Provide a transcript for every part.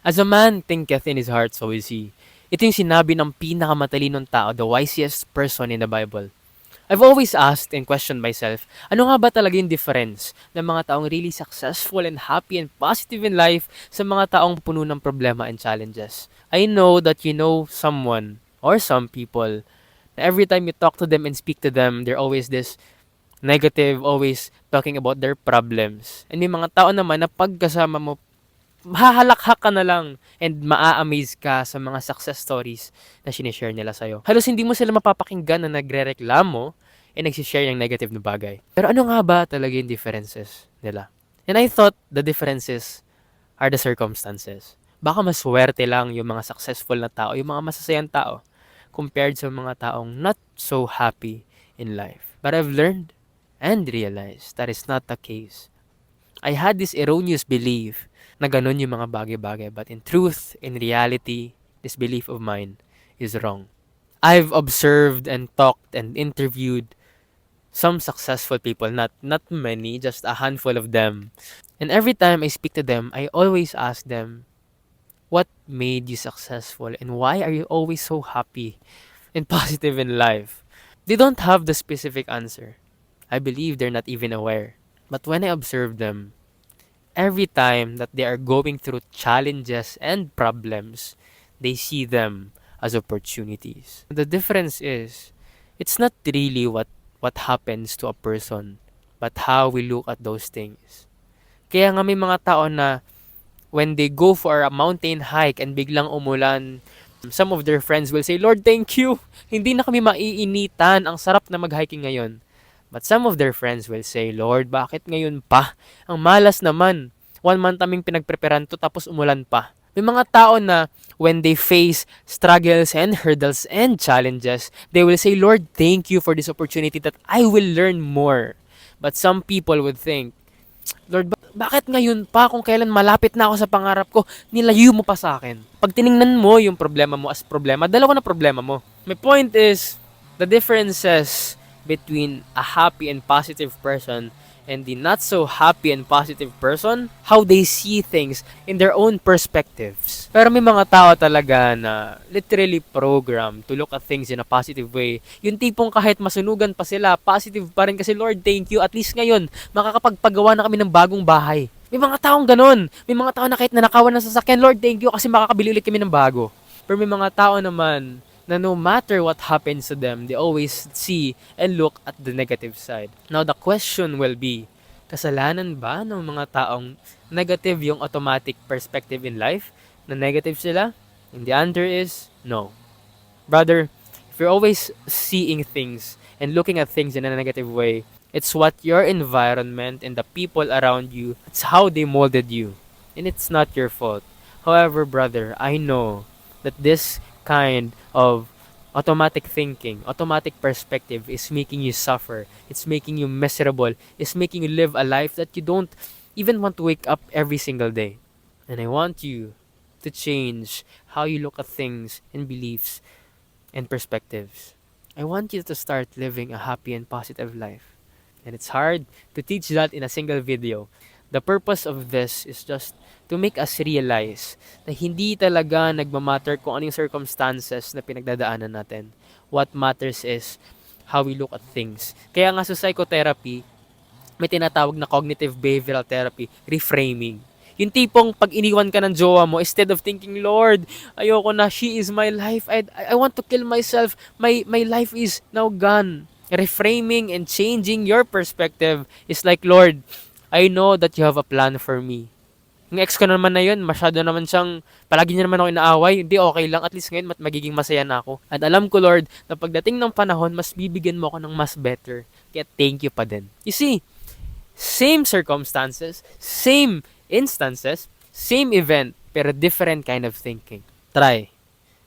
As a man thinketh in his heart, so is he. Ito yung sinabi ng pinakamatalinong tao, the wisest person in the Bible. I've always asked and questioned myself, ano nga ba talaga yung difference ng mga taong really successful and happy and positive in life sa mga taong puno ng problema and challenges? I know that you know someone or some people na every time you talk to them and speak to them, they're always this negative, always talking about their problems. And may mga tao naman na pagkasama mo, hahalakhak ka na lang and maa-amaze ka sa mga success stories na sinishare nila sa'yo. Halos hindi mo sila mapapakinggan na nagre-reklamo and nagsishare ng negative na bagay. Pero ano nga ba talaga yung differences nila? And I thought the differences are the circumstances. Baka mas swerte lang yung mga successful na tao, yung mga masasayang tao, compared sa mga taong not so happy in life. But I've learned and realized that is not the case. I had this erroneous belief na ganun yung mga bagay-bagay. But in truth, in reality, this belief of mine is wrong. I've observed and talked and interviewed some successful people, not many, just a handful of them. And every time I speak to them, I always ask them, what made you successful and why are you always so happy and positive in life? They don't have the specific answer. I believe they're not even aware. But when I observe them, every time that they are going through challenges and problems, they see them as opportunities. The difference is, it's not really what happens to a person, but how we look at those things. Kaya nga may mga tao na when they go for a mountain hike and biglang umulan, some of their friends will say, Lord, thank you. Hindi na kami maiinitan. Ang sarap na mag-hiking ngayon. But some of their friends will say, Lord, bakit ngayon pa? Ang malas naman. 1 month kaming pinagpreparan to tapos umulan pa. May mga tao na when they face struggles and hurdles and challenges, they will say, Lord, thank you for this opportunity that I will learn more. But some people would think, Lord, bakit ngayon pa kung kailan malapit na ako sa pangarap ko, nilayo mo pa sa akin? Pag tiningnan mo yung problema mo as problema, dalawa na problema mo. My point is, the differences between a happy and positive person and the not so happy and positive person, how they see things in their own perspectives. Pero may mga tao talaga na literally programmed to look at things in a positive way. Yung tipong kahit masunugan pa sila, positive pa rin kasi Lord, thank you. At least ngayon, makakapagpagawa na kami ng bagong bahay. May mga taong ganun. May mga tao na kahit nanakawan ng sasakyan, Lord, thank you kasi makakabili ulit kami ng bago. Pero may mga tao naman na no matter what happens to them, they always see and look at the negative side. Now, the question will be, kasalanan ba ng mga taong negative yung automatic perspective in life? Na negative sila? And the answer is, no. Brother, if you're always seeing things and looking at things in a negative way, it's what your environment and the people around you, it's how they molded you. And it's not your fault. However, brother, I know that this kind of automatic thinking, automatic perspective is making you suffer. It's making you miserable. It's making you live a life that you don't even want to wake up every single day. And I want you to change how you look at things and beliefs and perspectives. I want you to start living a happy and positive life. And it's hard to teach that in a single video. The purpose of this is just to make us realize na hindi talaga nagmamatter kung ano yung circumstances na pinagdadaanan natin. What matters is how we look at things. Kaya nga sa psychotherapy, may tinatawag na cognitive behavioral therapy, reframing. Yung tipong pag iniwan ka ng jowa mo, instead of thinking, Lord, ayoko na, she is my life, I want to kill myself, my life is now gone. Reframing and changing your perspective is like, Lord, I know that you have a plan for me. Yung ex ko naman na yun, masyado naman siyang, palagi niya naman ako inaaway, hindi okay lang, at least ngayon magiging masaya na ako. At alam ko, Lord, na pagdating ng panahon, mas bibigyan mo ako ng mas better. Kaya thank you pa din. You see, same circumstances, same instances, same event, pero different kind of thinking. Try.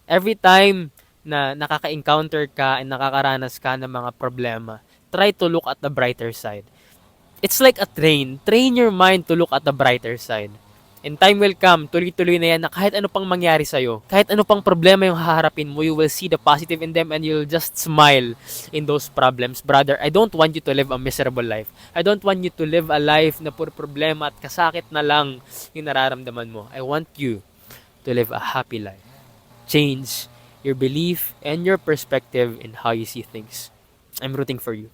Every time na nakaka-encounter ka and nakakaranas ka ng mga problema, try to look at the brighter side. It's like a train. Train your mind to look at the brighter side. And time will come, tuloy-tuloy na yan na kahit ano pang mangyari sa'yo, kahit ano pang problema yung haharapin mo, you will see the positive in them and you'll just smile in those problems. Brother, I don't want you to live a miserable life. I don't want you to live a life na puro problema at kasakit na lang yung nararamdaman mo. I want you to live a happy life. Change your belief and your perspective in how you see things. I'm rooting for you.